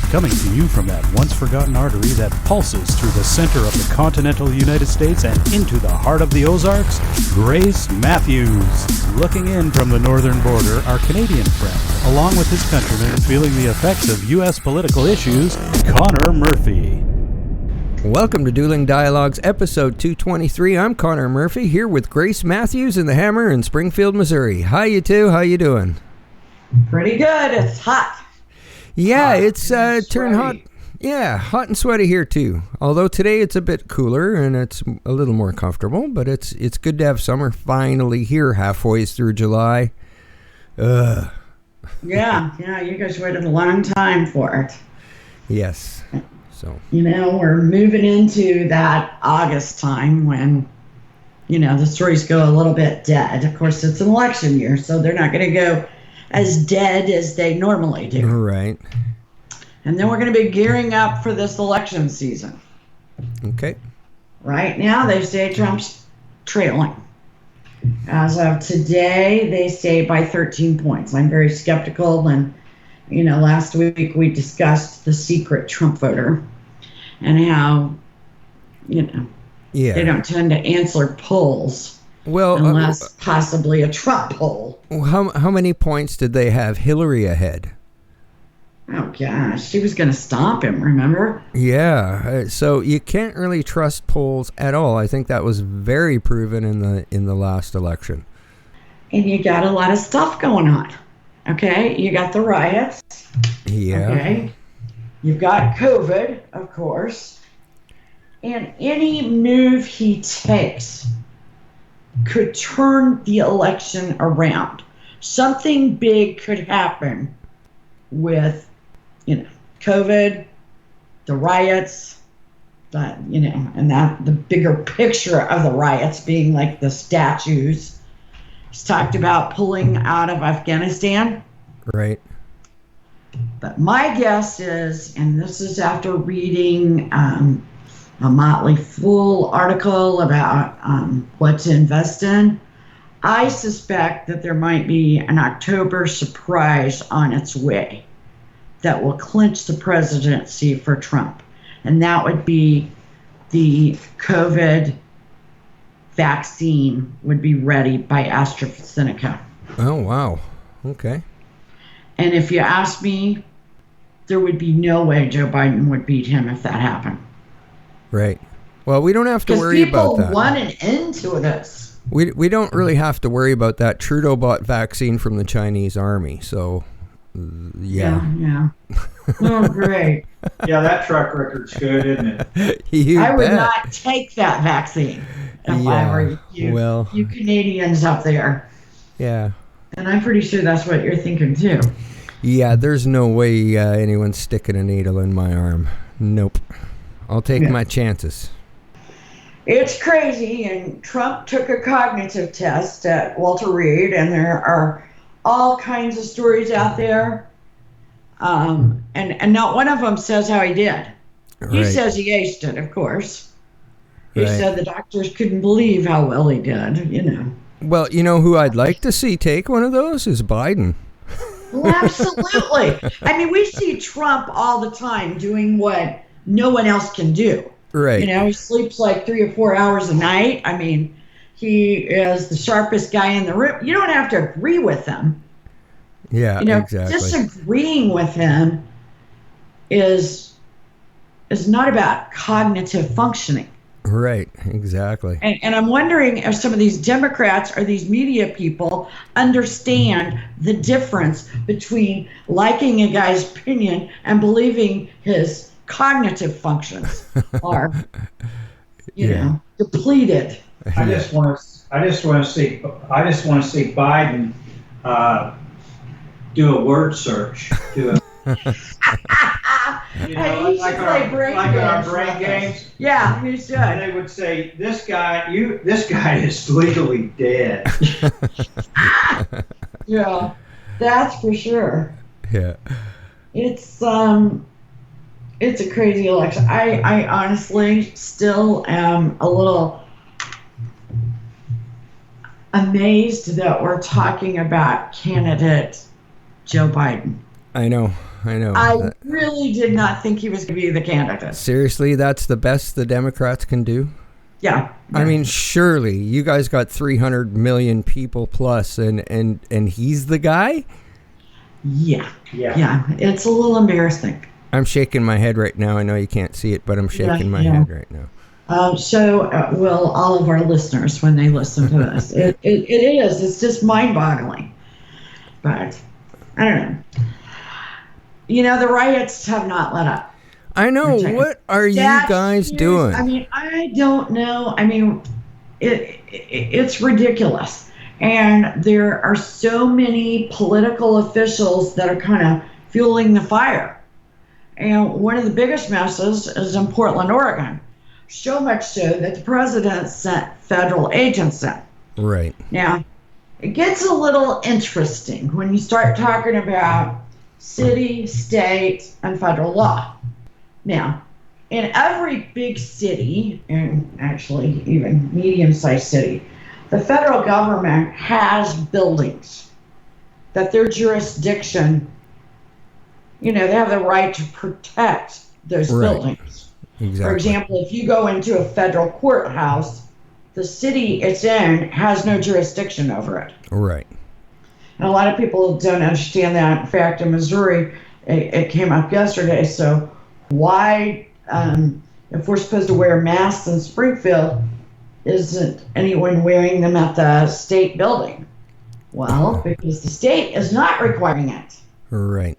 Coming to you from that once-forgotten artery that pulses through the center of the continental United States and into the heart of the Ozarks, Grace Matthews. Looking in from the northern border, our Canadian friend, along with his countrymen feeling the effects of U.S. political issues, Connor Murphy. Welcome to Dueling Dialogues, episode 223. I'm Connor Murphy, here with Grace Matthews in the Hammer in Springfield, Missouri. Hi, you two. How you doing? Pretty good. It's hot. Yeah, it's turned hot. Yeah, hot and sweaty here too. Although today it's a bit cooler and it's a little more comfortable, but it's good to have summer finally here halfway through July. Yeah, you guys waited a long time for it. Yes. So, we're moving into that August time when, the stories go a little bit dead. Of course, it's an election year, so they're not going to go as dead as they normally do. Right. And then we're going to be gearing up for this election season. Okay. Right now, they say Trump's trailing. As of today, they say by 13 points. I'm very skeptical. And, last week we discussed the secret Trump voter and how, they don't tend to answer polls. Well, unless possibly a Trump poll. How many points did they have Hillary ahead? Oh gosh, she was going to stomp him, remember? Yeah, so you can't really trust polls at all. I think that was very proven in the last election. And you got a lot of stuff going on. Okay, you got the riots. Yeah. Okay, you've got COVID, of course. And any move he takes could turn the election around. Something big could happen with, COVID, the riots, and that the bigger picture of the riots being like the statues. He's talked about pulling out of Afghanistan. Right. But my guess is, and this is after reading a Motley Fool article about what to invest in, I suspect that there might be an October surprise on its way that will clinch the presidency for Trump. And that would be the COVID vaccine would be ready by AstraZeneca. Oh, wow. Okay. And if you ask me, there would be no way Joe Biden would beat him if that happened. Right. Well, we don't have to worry about that. People want an end to this. We don't really have to worry about that. Trudeau bought vaccine from the Chinese army, so yeah. Oh, great. Yeah, that track record's good, isn't it? I would not take that vaccine if I were you. Well, you Canadians up there. Yeah. And I'm pretty sure that's what you're thinking too. Yeah, there's no way anyone's sticking a needle in my arm. Nope. I'll take my chances. It's crazy, and Trump took a cognitive test at Walter Reed, and there are all kinds of stories out there. And not one of them says how he did. He says he aced it, of course. He said the doctors couldn't believe how well he did, Well, who I'd like to see take one of those is Biden. Well, absolutely. I mean, we see Trump all the time doing what no one else can do. Right. He sleeps like 3 or 4 hours a night. I mean, he is the sharpest guy in the room. You don't have to agree with him. Yeah, exactly. Disagreeing with him is not about cognitive functioning. Right, exactly. And I'm wondering if some of these Democrats or these media people understand the difference between liking a guy's opinion and believing his cognitive functions are, depleted. I just want to see Biden do a word search. He should play brain games. Yeah, he should. And they would say, "This guy is legally dead." Yeah, that's for sure. Yeah. It's a crazy election. I honestly still am a little amazed that we're talking about candidate Joe Biden. I know. I know. I really did not think he was going to be the candidate. Seriously, that's the best the Democrats can do? Yeah. I mean, surely you guys got 300 million people plus, and he's the guy? Yeah. It's a little embarrassing. I'm shaking my head right now. I know you can't see it, but I'm shaking my head right now. Will all of our listeners when they listen to this. It is. It's just mind-boggling. But I don't know. The riots have not let up. I know. What are you guys doing? I mean, I don't know. I mean, it's ridiculous. And there are so many political officials that are kind of fueling the fire. And one of the biggest messes is in Portland, Oregon. So much so that the president sent federal agents in. Right. Now, it gets a little interesting when you start talking about city, state, and federal law. Now, in every big city, and actually even medium-sized city, the federal government has buildings that their jurisdiction, they have the right to protect those buildings. Exactly. For example, if you go into a federal courthouse, the city it's in has no jurisdiction over it. Right. And a lot of people don't understand that. In fact, in Missouri, it came up yesterday. So why, if we're supposed to wear masks in Springfield, isn't anyone wearing them at the state building? Well, because the state is not requiring it. Right.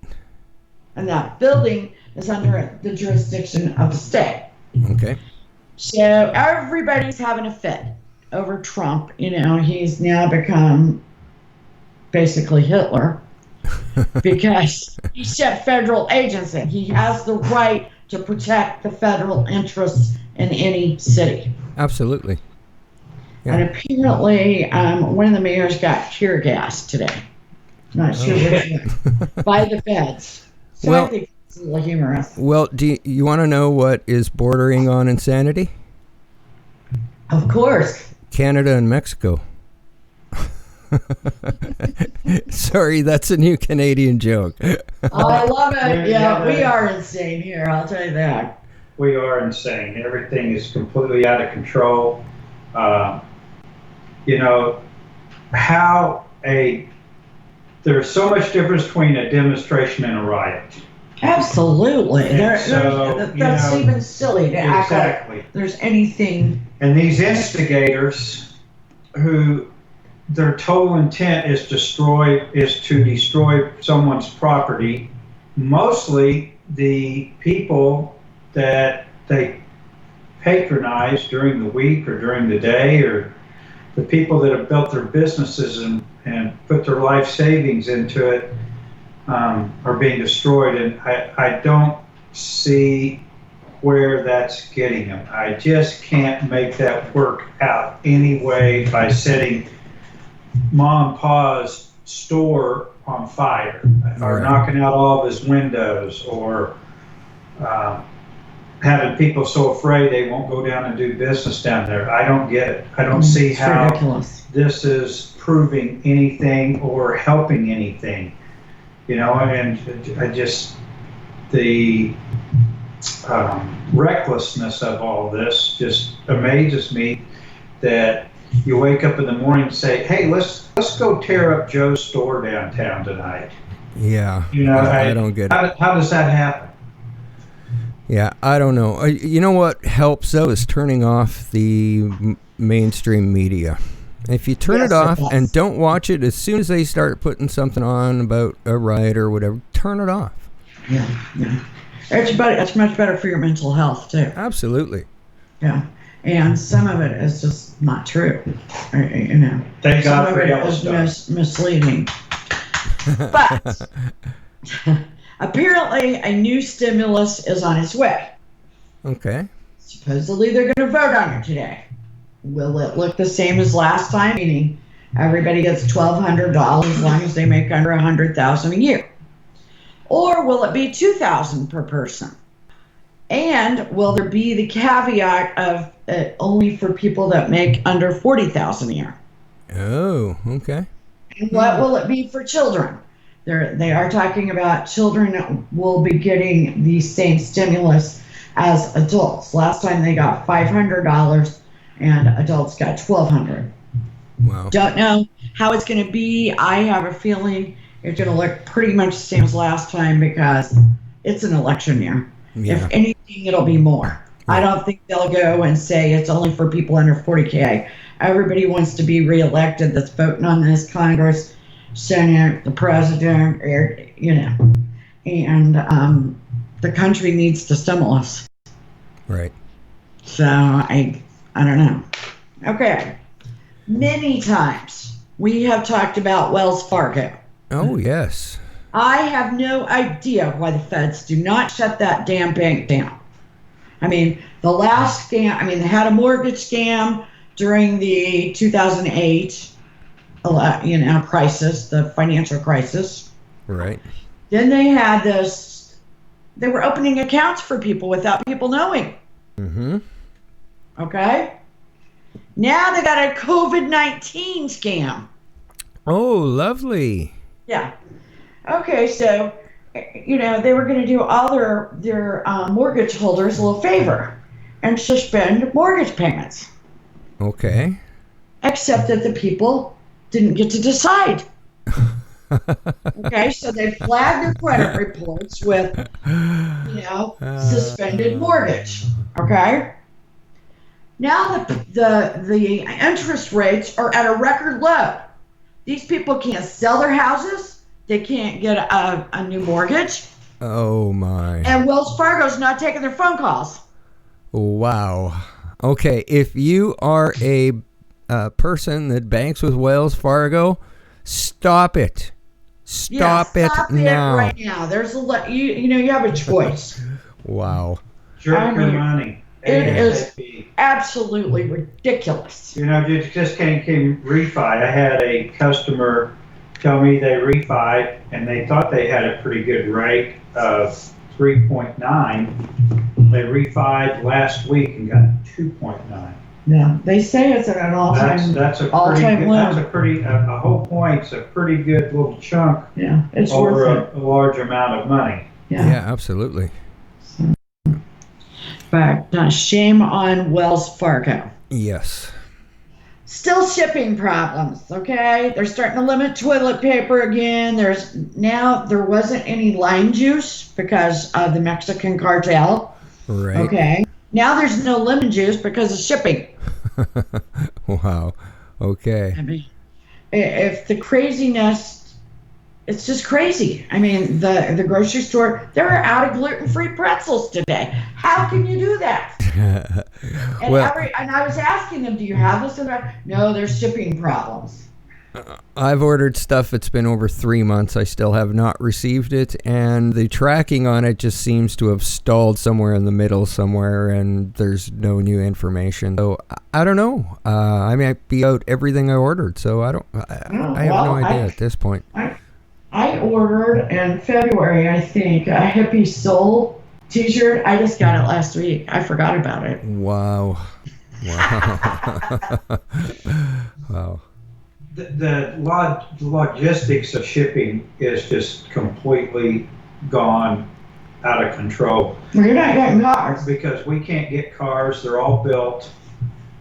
And that building is under the jurisdiction of the state. Okay. So everybody's having a fit over Trump. He's now become basically Hitler because he sent federal agents in. He has the right to protect the federal interests in any city. Absolutely. Yeah. And apparently, one of the mayors got tear gas today. Not sure by the feds. So I think it's a little humorous. Well, do you want to know what is bordering on insanity? Of course. Canada and Mexico. Sorry, that's a new Canadian joke. I love it. Yeah, we are insane here, I'll tell you that. We are insane. Everything is completely out of control. There's so much difference between a demonstration and a riot. Absolutely. That's even silly to act like there's anything. And these instigators who their total intent is to destroy someone's property, mostly the people that they patronize during the week or during the day, or the people that have built their businesses and put their life savings into it, are being destroyed. And I don't see where that's getting them. I just can't make that work out anyway by setting Mom and Pa's store on fire, or knocking out all of his windows, or having people so afraid they won't go down and do business down there. I don't get it. I don't see how ridiculous. This is proving anything or helping anything. And I just, the recklessness of all this just amazes me, that you wake up in the morning and say, hey, let's go tear up Joe's store downtown tonight. Yeah. I don't get it. How does that happen? Yeah, I don't know. You know what helps, though, is turning off the mainstream media. If you turn it off and don't watch it, as soon as they start putting something on about a riot or whatever, turn it off. Yeah. It's much better for your mental health, too. Absolutely. Yeah. And some of it is just not true. Thank God for Yellowstone. Some of it is misleading. But apparently a new stimulus is on its way. Okay. Supposedly they're going to vote on it today. Will it look the same as last time? Meaning everybody gets $1,200 as long as they make under $100,000 a year. Or will it be $2,000 per person? And will there be the caveat of only for people that make under $40,000 a year? Oh, okay. And what will it be for children? They are talking about children will be getting the same stimulus as adults. Last time they got $500 and adults got $1,200. Wow. Don't know how it's going to be. I have a feeling it's going to look pretty much the same as last time because it's an election year. Yeah. If anything, it'll be more. I don't think they'll go and say it's only for people under 40K. Everybody wants to be reelected that's voting on this Congress, Senate, the president, and the country needs the stimulus. Right. So I don't know. Okay. Many times we have talked about Wells Fargo. Oh, yes. I have no idea why the feds do not shut that damn bank down. I mean, the last scam, they had a mortgage scam during the 2008 crisis, the financial crisis. Right. Then they had they were opening accounts for people without people knowing. Mm-hmm. Okay? Now they got a COVID-19 scam. Oh, lovely. Yeah. Okay, so, they were going to do all their mortgage holders a little favor and suspend mortgage payments. Okay. Except that the people didn't get to decide. Okay, so they flagged their credit reports with, suspended mortgage. Okay? Now the interest rates are at a record low. These people can't sell their houses. They can't get a new mortgage. Oh, my. And Wells Fargo's not taking their phone calls. Wow. Okay, if you are a person that banks with Wells Fargo, stop it. Stop it now. Right now. There's you have a choice. Wow. Jerk your money. It is absolutely ridiculous. It just came refi. I had a customer tell me they refied and they thought they had a pretty good rate of 3.9. They refied last week and got 2.9. Yeah, they say it's at an all-time That's a whole point's a pretty good little chunk. Yeah, it's over worth a large amount of money. Yeah, absolutely. But shame on Wells Fargo. Yes. Still shipping problems, okay? They're starting to limit toilet paper again. There wasn't any lime juice because of the Mexican cartel. Right. Okay. Now there's no lemon juice because of shipping. Wow. Okay. If the craziness, it's just crazy. The grocery store, they're out of gluten-free pretzels today. How can you do that? And I was asking them, do you have this? No, there's shipping problems. I've ordered stuff that's been over 3 months. I still have not received it, and the tracking on it just seems to have stalled somewhere in the middle somewhere, and there's no new information. So I don't know. I might be out everything I ordered, so I have no idea at this point. I ordered in February, I think, a Hippie Soul t-shirt. I just got it last week. I forgot about it. Wow. Wow. The logistics of shipping is just completely gone out of control. Well, you're not getting cars. Because we can't get cars. They're all built.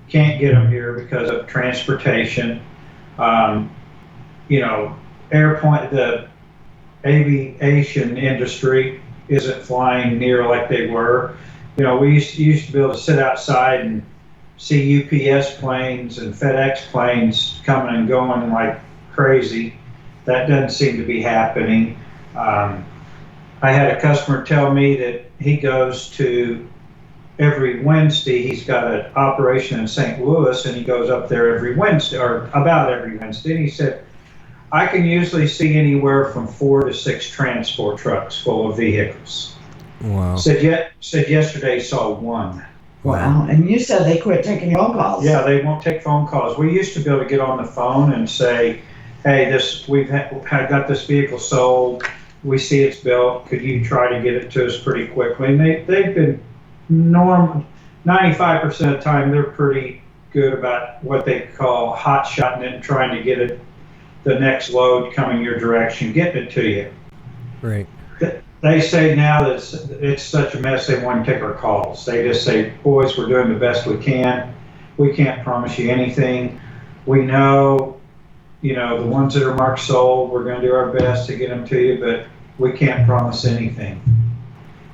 Can't get them here because of transportation. The aviation industry isn't flying near like they were. We used to be able to sit outside and see UPS planes and FedEx planes coming and going like crazy. That doesn't seem to be happening. I had a customer tell me that he goes to every Wednesday. He's got an operation in St. Louis, and he goes up there every Wednesday, or about every Wednesday. And he said, I can usually see anywhere from 4 to 6 transport trucks full of vehicles. Wow. Said yesterday saw one. Wow. And you said they quit taking phone calls. Yeah, they won't take phone calls. We used to be able to get on the phone and say, hey, we've got this vehicle sold. We see it's built. Could you try to get it to us pretty quickly? And they've been 95% of the time, they're pretty good about what they call hot shotting it and trying to get it the next load coming your direction, getting it to you. Right. They say now that it's such a mess, they won't take our calls. They just say, boys, we're doing the best we can. We can't promise you anything. We know, the ones that are marked sold, we're going to do our best to get them to you, but we can't promise anything.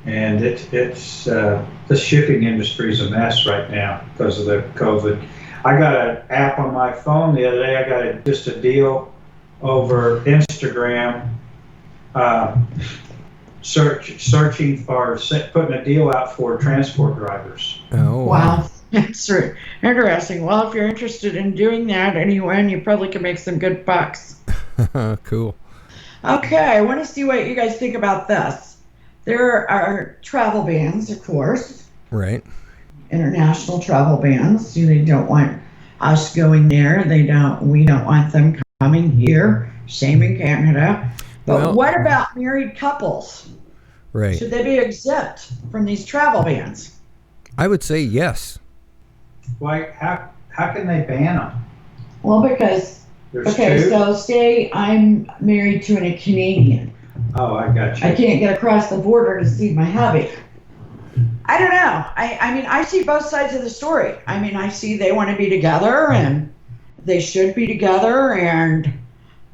And it's the shipping industry is a mess right now because of the COVID. I got an app on my phone the other day. I got just a deal over Instagram, searching for putting a deal out for transport drivers. Oh, wow. That's interesting. Well, if you're interested in doing that anyway, you probably can make some good bucks. Cool. Okay, I want to see what you guys think about this. There are travel bans, of course. Right. International travel bans. They don't want us going there. We don't want them coming here. Same in Canada. But what about married couples? Right. Should they be exempt from these travel bans? I would say yes. Why? How can they ban them? Well, because There's two? so say I'm married to a Canadian. Oh, I got you. I can't get across the border to see my hubby. I don't know. I mean, I see both sides of the story. I mean, I see they want to be together and they should be together,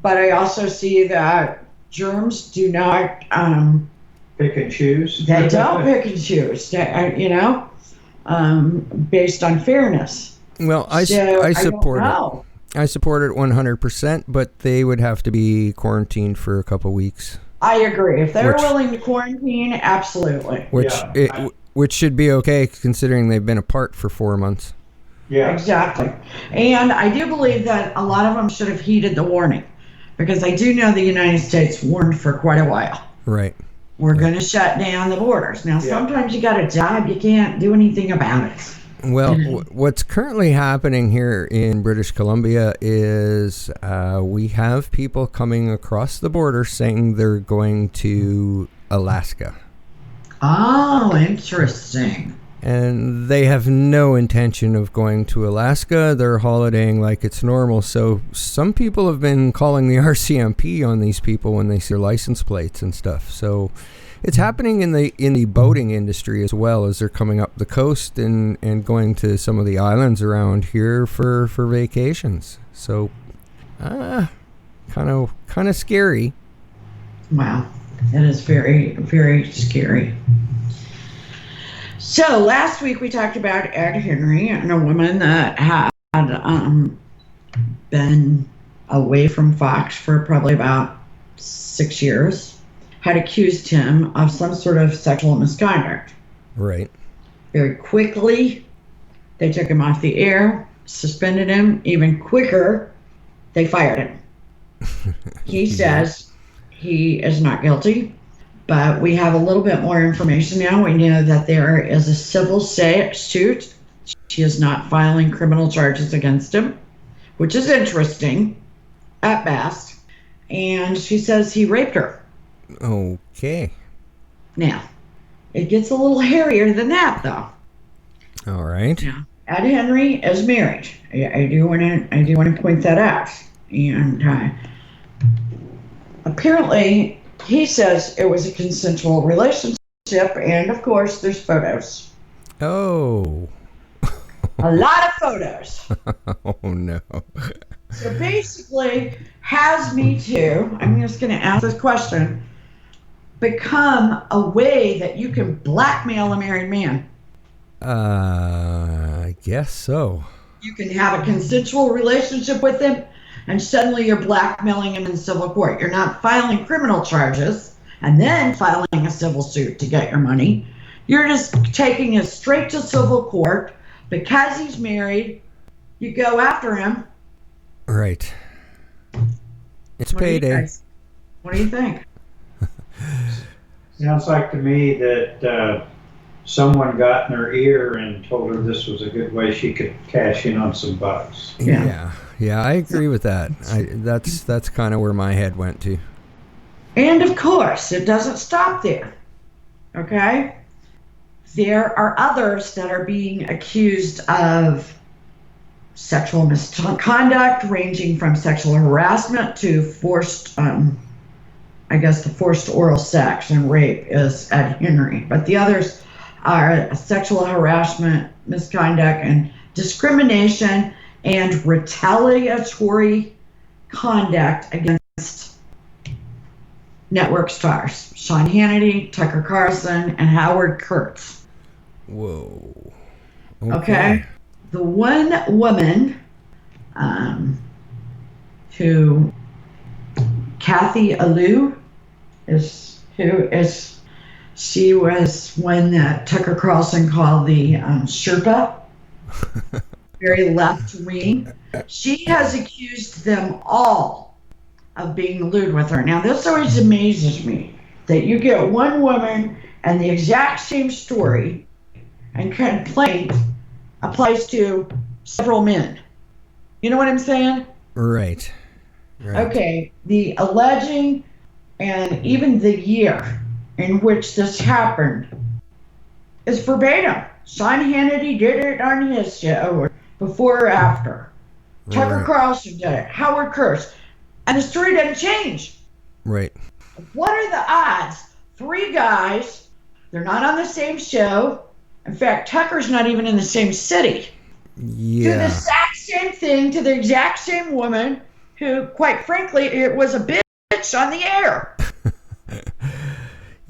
but I also see that germs do not pick and choose. They don't pick and choose. Based on fairness. Well, I support it. I support it 100%, but they would have to be quarantined for a couple weeks. I agree. If they're willing to quarantine, absolutely. Which should be okay considering they've been apart for 4 months. Yeah. Exactly. And I do believe that a lot of them should have heeded the warning, because I do know the United States warned for quite a while. Right. We're going to shut down the borders. Now, sometimes you got a job, you can't do anything about it. Well, what's currently happening here in British Columbia is we have people coming across the border saying they're going to Alaska. Oh, interesting. And they have no intention of going to Alaska. They're holidaying like it's normal. So some people have been calling the RCMP on these people when they see their license plates and stuff. So it's happening in the boating industry as well, as they're coming up the coast and going to some of the islands around here for vacations. So kind of scary. Wow. It is very, very scary. So last week we talked about Ed Henry and a woman that had been away from Fox for probably about 6 years, had accused him of some sort of sexual misconduct. Right. Very quickly, they took him off the air, suspended him. Even quicker, they fired him. He says he is not guilty. But we have a little bit more information now. We know that there is a civil suit. She is not filing criminal charges against him, which is interesting at best. And she says he raped her. Okay. Now, it gets a little hairier than that, though. All right. Yeah. Ed Henry is married. I do want to point that out. And apparently, he says it was a consensual relationship, and of course, there's photos. Oh. A lot of photos. Oh, no. So basically, has Me Too, I'm just going to ask this question, become a way that you can blackmail a married man? I guess so. You can have a consensual relationship with him, and suddenly you're blackmailing him in civil court. You're not filing criminal charges and then filing a civil suit to get your money. You're just taking it straight to civil court. Because he's married, you go after him. Right. It's payday. What do you think? Sounds like to me that someone got in her ear and told her this was a good way she could cash in on some bucks. Yeah, I agree with that. That's kind of where my head went to. And of course, it doesn't stop there. Okay? There are others that are being accused of sexual misconduct, ranging from sexual harassment to forced, the forced oral sex and rape is Ed Henry. But the others are sexual harassment, misconduct, and discrimination and retaliatory conduct against network stars Sean Hannity, Tucker Carlson, and Howard Kurtz. Whoa. Okay. The one woman who Kathy Alou she was one that Tucker Carlson called the Sherpa, very left wing. She has accused them all of being lewd with her. Now, this always amazes me that you get one woman and the exact same story and complaint applies to several men. You know what I'm saying? Right. Okay, the alleging and even the year in which this happened is verbatim. Sean Hannity did it on his show before or after. Right. Tucker Carlson did it. Howard Kurtz. And the story doesn't change. Right. What are the odds? 3 guys, they're not on the same show. In fact, Tucker's not even in the same city. Yeah. Do the exact same thing to the exact same woman who, quite frankly, it was a bitch on the air.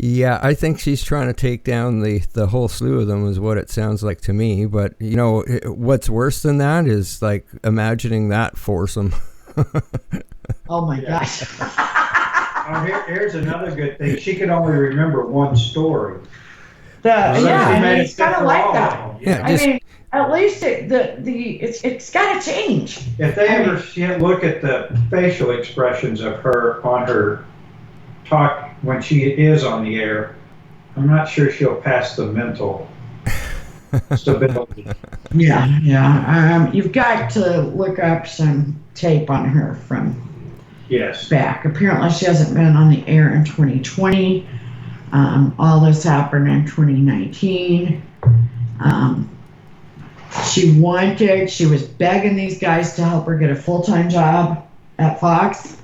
Yeah, I think she's trying to take down the whole slew of them is what it sounds like to me. But, you know, what's worse than that is, like, imagining that foursome. Oh, my gosh. Here's another good thing. She could only remember one story. It's kind of like that. Yeah, I mean, at least it's got to change. If they ever look at the facial expressions of her on her talk when she is on the air, I'm not sure she'll pass the mental stability. Yeah. You've got to look up some tape on her from back. Apparently, she hasn't been on the air in 2020. All this happened in 2019. She was begging these guys to help her get a full-time job at Fox.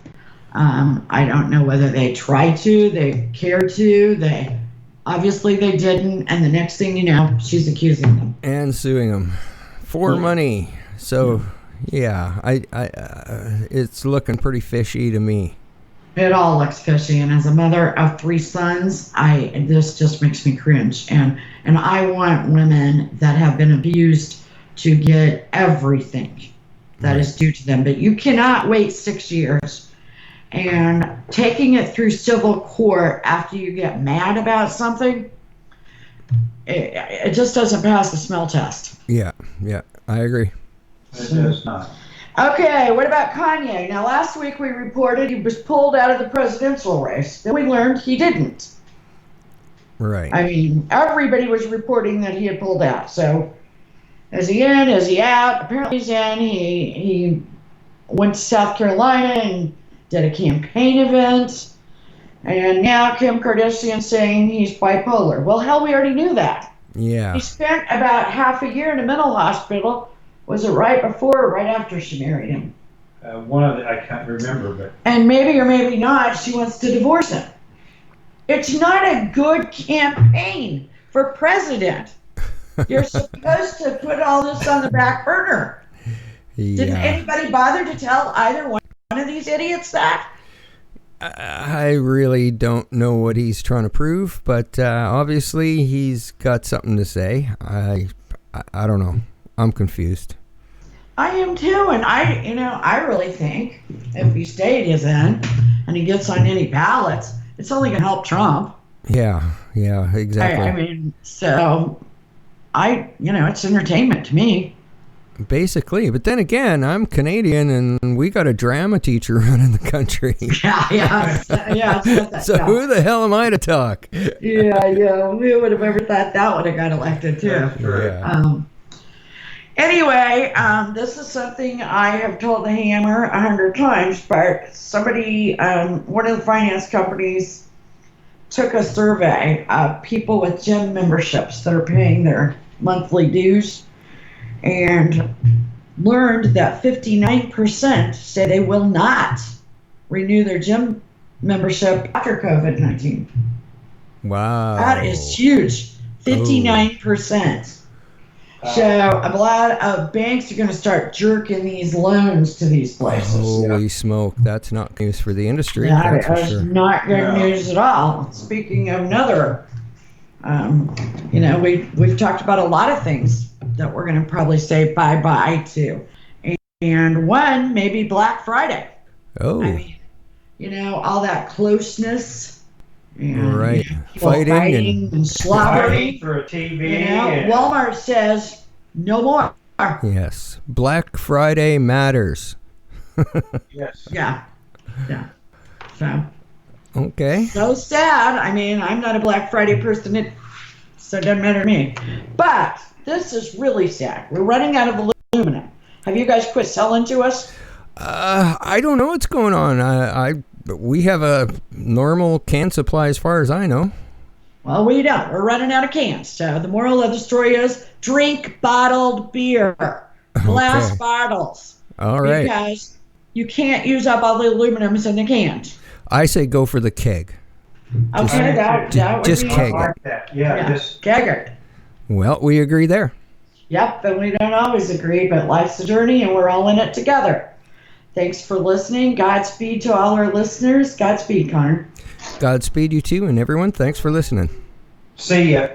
I don't know whether they tried to, they cared to, obviously they didn't, and the next thing you know, she's accusing them. And suing them for money. So, yeah, it's looking pretty fishy to me. It all looks fishy, and as a mother of 3 sons, this just makes me cringe. And I want women that have been abused to get everything that is due to them. But you cannot wait 6 years and taking it through civil court after you get mad about something. It just doesn't pass the smell test. Yeah, I agree. It does not. Okay, what about Kanye? Now, last week we reported he was pulled out of the presidential race. Then we learned he didn't. Right. I mean, everybody was reporting that he had pulled out. So, is he in? Is he out? Apparently he's in. He went to South Carolina and did a campaign event. And now Kim Kardashian's saying he's bipolar. Well, hell, we already knew that. Yeah. He spent about half a year in a mental hospital. Was it right before or right after she married him? I can't remember, but. And maybe or maybe not, she wants to divorce him. It's not a good campaign for president. You're supposed to put all this on the back burner. Yeah. Didn't anybody bother to tell either one of these idiots that? I really don't know what he's trying to prove, but obviously he's got something to say. I don't know. I'm confused. I am too, and I really think if he stayed as in and he gets on any ballots, it's only going to help Trump. Yeah, exactly. I mean, so it's entertainment to me. Basically, but then again, I'm Canadian and we got a drama teacher running the country. Yeah. So who the hell am I to talk? Yeah. Who would have ever thought that would have got elected too? Yeah. Anyway, this is something I have told the Hammer 100 times, but somebody, one of the finance companies took a survey of people with gym memberships that are paying their monthly dues, and learned that 59% say they will not renew their gym membership after COVID-19. Wow. That is huge. 59%. So a lot of banks are going to start jerking these loans to these places. Holy smoke. That's not news for the industry. That That's for is sure. not good news at all. Speaking of another, we've talked about a lot of things that we're going to probably say bye-bye to. And one, maybe Black Friday. Oh. I mean, all that closeness. And, right. people fighting and slobbering. Fighting for a TV. Walmart says no more. Yes. Black Friday matters. Yes. Yeah. So. Okay. So sad. I mean, I'm not a Black Friday person, so it doesn't matter to me. But this is really sad. We're running out of aluminum. Have you guys quit selling to us? I don't know what's going on. We have a normal can supply as far as I know. Well, we don't. We're running out of cans. So the moral of the story is drink bottled beer. Glass bottles. All right. Because you can't use up all the aluminums in the cans. I say go for the keg. Okay, that would just be keg Like that. Yeah. Just keg it. Well, we agree there. Yep, and we don't always agree, but life's a journey and we're all in it together. Thanks for listening. Godspeed to all our listeners. Godspeed, Connor. Godspeed you too, and everyone, thanks for listening. see ya.